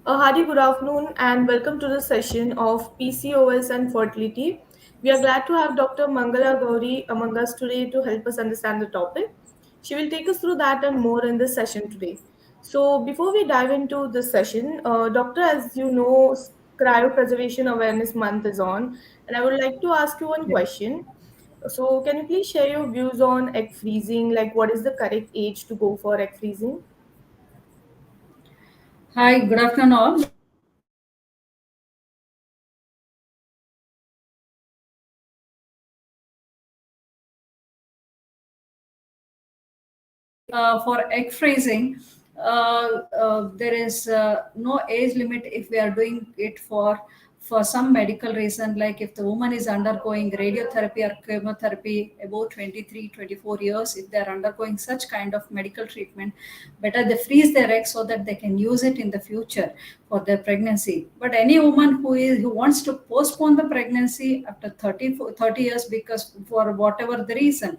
A hearty good afternoon and welcome to the session of PCOS and fertility. We are glad to have Dr. Mangala Gowri among us today to help us understand the topic. She will take us through that and more in this session today. So, before we dive into this session, Doctor, as you know, Cryopreservation Awareness Month is on, and I would like to ask you one Yeah. question. So, can you please share your views on egg freezing? Like, what is the correct age to go for egg freezing? Hi, good afternoon all. For egg freezing, there is no age limit if we are doing it for some medical reason, like if the woman is undergoing radiotherapy or chemotherapy about 23, 24 years, if they are undergoing such kind of medical treatment, better they freeze their eggs so that they can use it in the future for their pregnancy. But any woman who wants to postpone the pregnancy after 30 years, because for whatever the reason,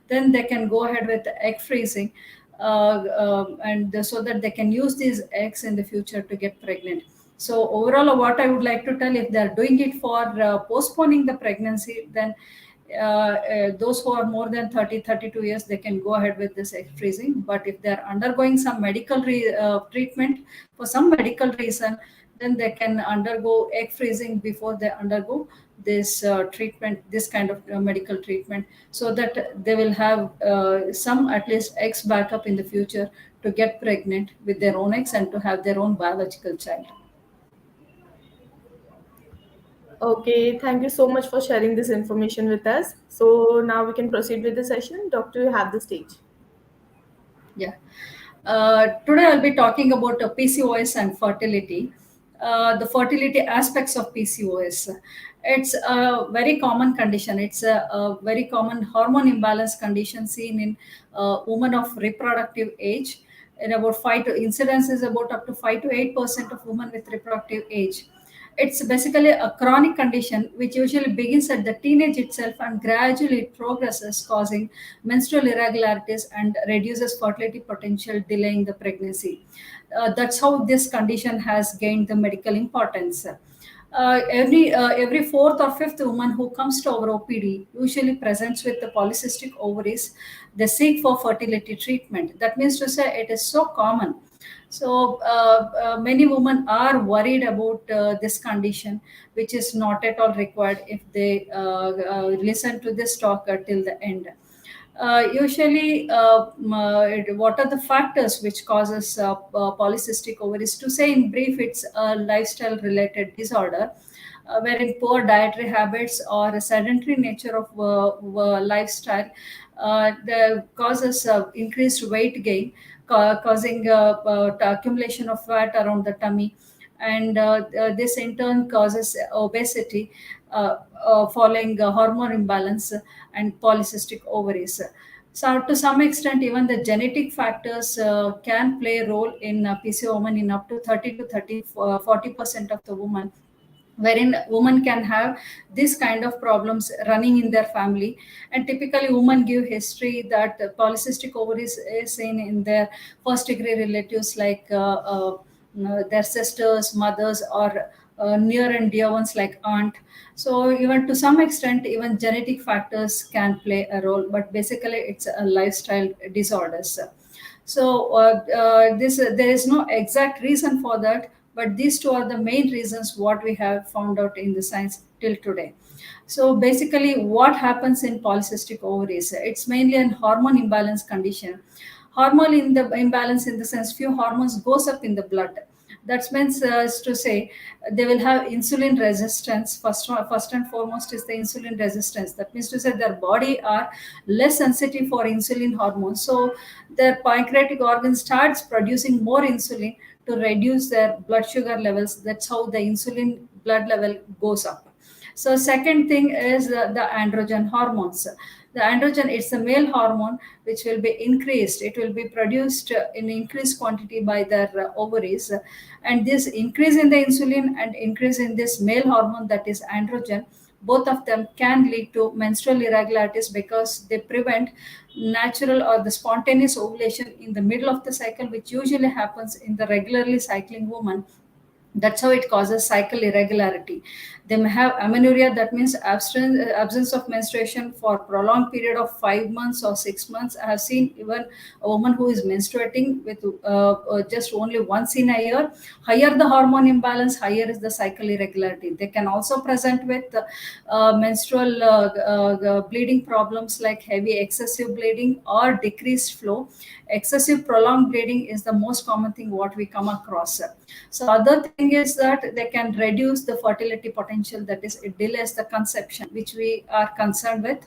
then they can go ahead with egg freezing, and so that they can use these eggs in the future to get pregnant. So overall, what I would like to tell, if they are doing it for postponing the pregnancy, then those who are more than 30, 32 years, they can go ahead with this egg freezing. But if they are undergoing some medical treatment for some medical reason, then they can undergo egg freezing before they undergo this treatment, this kind of medical treatment, so that they will have some at least eggs backup in the future to get pregnant with their own eggs and to have their own biological child. Okay, thank you so much for sharing this information with us. So now we can proceed with the session. Doctor, you have the stage. Yeah. Today I'll be talking about PCOS and fertility. The fertility aspects of PCOS. It's a very common condition. It's a very common hormone imbalance condition seen in women of reproductive age. In about incidence is about up to 5 to 8% of women with reproductive age. It's basically a chronic condition which usually begins at the teenage itself and gradually progresses, causing menstrual irregularities and reduces fertility potential, delaying the pregnancy. That's how this condition has gained the medical importance. Every fourth or fifth woman who comes to our OPD usually presents with the polycystic ovaries. They seek for fertility treatment. That means to say it is so common. So many women are worried about this condition, which is not at all required if they listen to this talk till the end. Usually, what are the factors which causes polycystic ovaries? To say in brief, it's a lifestyle related disorder, wherein poor dietary habits or a sedentary nature of lifestyle the causes increased weight gain, causing accumulation of fat around the tummy, and this in turn causes obesity, following hormone imbalance and polycystic ovaries. So, to some extent, even the genetic factors can play a role in PCO women in up to 30 to 40% of the women, wherein women can have this kind of problems running in their family. And typically women give history that polycystic ovaries is seen in their first degree relatives, like their sisters, mothers, or near and dear ones like aunt. So even to some extent, even genetic factors can play a role, but basically it's a lifestyle disorders. So this there is no exact reason for that, but these two are the main reasons what we have found out in the science till today. So basically, what happens in polycystic ovaries? It's mainly an hormone imbalance condition. Hormone in the imbalance in the sense few hormones goes up in the blood. That means is to say they will have insulin resistance. First and foremost is the insulin resistance. That means to say their body are less sensitive for insulin hormones. So their pancreatic organ starts producing more insulin to reduce their blood sugar levels. That's how the insulin blood level goes up. So second thing is the androgen hormones. The androgen, it's a male hormone which will be increased. It will be produced in increased quantity by their ovaries, and this increase in the insulin and increase in this male hormone, that is androgen, both of them can lead to menstrual irregularities because they prevent natural or the spontaneous ovulation in the middle of the cycle, which usually happens in the regularly cycling woman. That's how it causes cycle irregularity. They may have amenorrhea, that means absence of menstruation for prolonged period of 5 months or 6 months. I have seen even a woman who is menstruating with just only once in a year. Higher the hormone imbalance, higher is the cycle irregularity. They can also present with menstrual bleeding problems like heavy excessive bleeding or decreased flow. Excessive prolonged bleeding is the most common thing what we come across. So other thing is that they can reduce the fertility potential, that is it delays the conception, which we are concerned with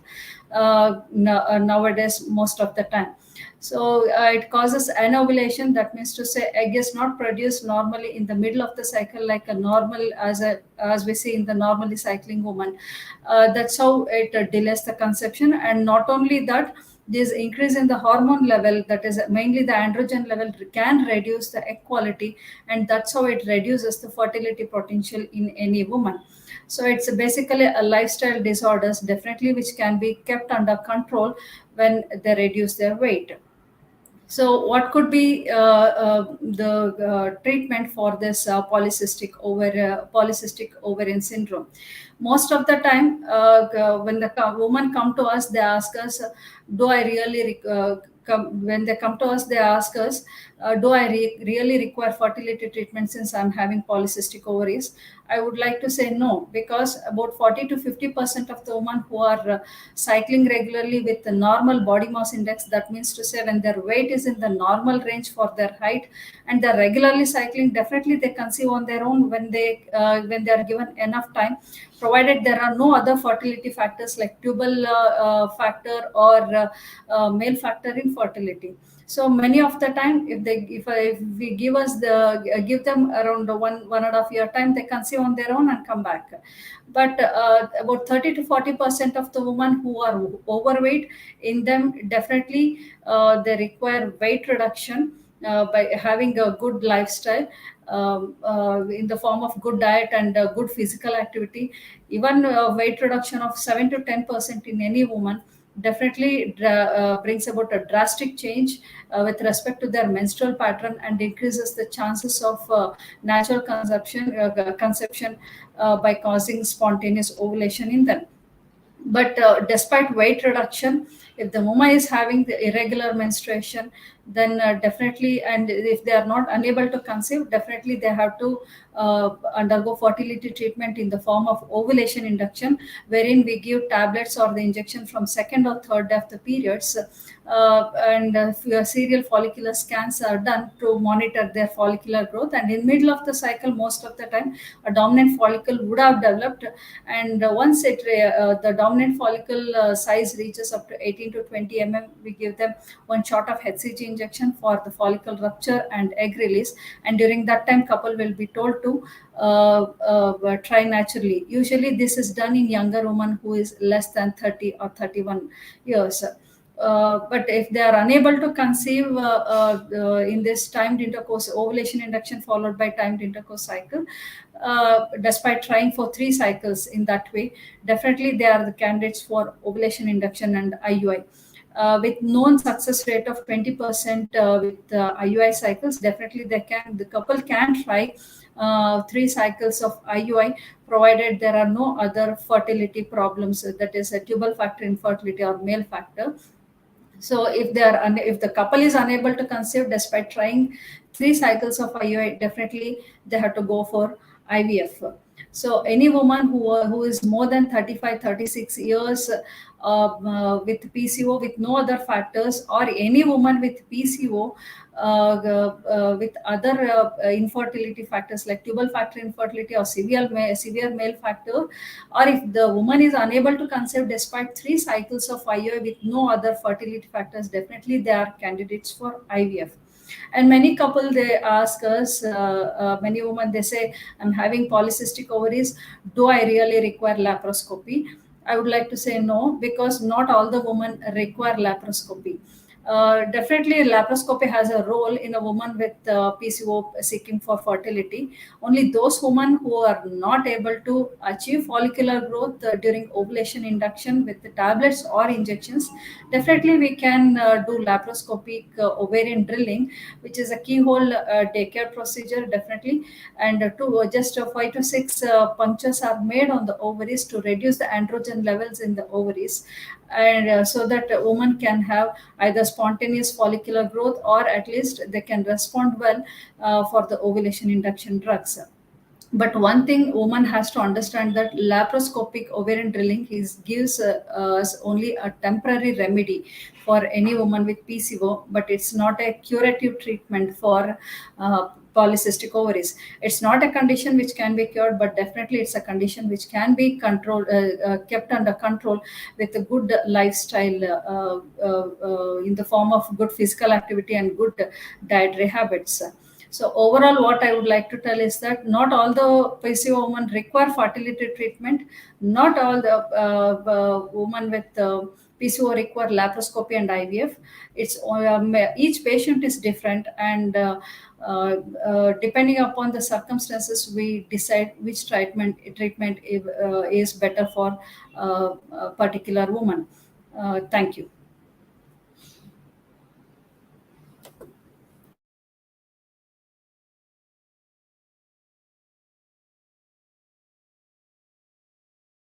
nowadays most of the time. So it causes anovulation, that means to say egg is not produced normally in the middle of the cycle like a normal, as we see in the normally cycling woman. That's how it delays the conception. And not only that, this increase in the hormone level, that is mainly the androgen level, can reduce the egg quality, and that's how it reduces the fertility potential in any woman. So it's basically a lifestyle disorders, definitely, which can be kept under control when they reduce their weight. So, what could be the treatment for this polycystic ovarian syndrome? Most of the time, when the woman come to us, they ask us, "Do I really?" When they come to us, they ask us, "Do I really require fertility treatment since I'm having polycystic ovaries?" I would like to say no, because about 40 to 50% of the women who are cycling regularly with the normal body mass index, that means to say when their weight is in the normal range for their height and they're regularly cycling, definitely they conceive on their own when they are given enough time, provided there are no other fertility factors like tubal factor or male factor in fertility. So many of the time, if we give them around one and a half year time, they conceive on their own and come back. But about 30 to 40% of the women who are overweight, in them definitely they require weight reduction by having a good lifestyle, in the form of good diet and good physical activity. Even weight reduction of 7 to 10% in any woman definitely brings about a drastic change with respect to their menstrual pattern, and increases the chances of natural conception by causing spontaneous ovulation in them. But despite weight reduction, if the woman is having the irregular menstruation, then definitely, and if they are not unable to conceive, definitely they have to undergo fertility treatment in the form of ovulation induction, wherein we give tablets or the injection from second or third day of the periods. And serial follicular scans are done to monitor their follicular growth, and in middle of the cycle, most of the time a dominant follicle would have developed. And once the dominant follicle size reaches up to 18 to 20 we give them one shot of HCG injection for the follicle rupture and egg release. And during that time, couple will be told to try naturally. Usually this is done in younger women who is less than 30 or 31 years. But if they are unable to conceive in this timed intercourse, ovulation induction followed by timed intercourse cycle, despite trying for 3 cycles in that way, definitely they are the candidates for ovulation induction and IUI. With known success rate of 20% with IUI cycles, definitely the couple can try 3 cycles of IUI, provided there are no other fertility problems, that is a tubal factor infertility or male factor. So if the couple is unable to conceive despite trying 3 cycles of IUI, definitely they have to go for IVF. So any woman who is more than 35, 36 years with PCO with no other factors, or any woman with PCO with other infertility factors like tubal factor infertility or severe male factor, or if the woman is unable to conceive despite 3 cycles of IUI with no other fertility factors, definitely they are candidates for IVF. And many couple, they ask us, many women, they say, "I'm having polycystic ovaries, do I really require laparoscopy?" I would like to say no, because not all the women require laparoscopy. Definitely, laparoscopy has a role in a woman with PCO seeking for fertility. Only those women who are not able to achieve follicular growth during ovulation induction with the tablets or injections, definitely we can do laparoscopic ovarian drilling, which is a keyhole daycare procedure, definitely. And just 5 to 6 punctures are made on the ovaries to reduce the androgen levels in the ovaries, and so that a woman can have either spontaneous follicular growth, or at least they can respond well for the ovulation induction drugs. But one thing woman has to understand, that laparoscopic ovarian drilling gives us only a temporary remedy for any woman with PCO, but it's not a curative treatment for polycystic ovaries. It's not a condition which can be cured, but definitely it's a condition which can be controlled, kept under control with a good lifestyle in the form of good physical activity and good dietary habits. So overall, what I would like to tell is that not all the PCO women require fertility treatment. Not all the women with PCO require laparoscopy and IVF. Each patient is different, and depending upon the circumstances, we decide which treatment is better for a particular woman. Thank you.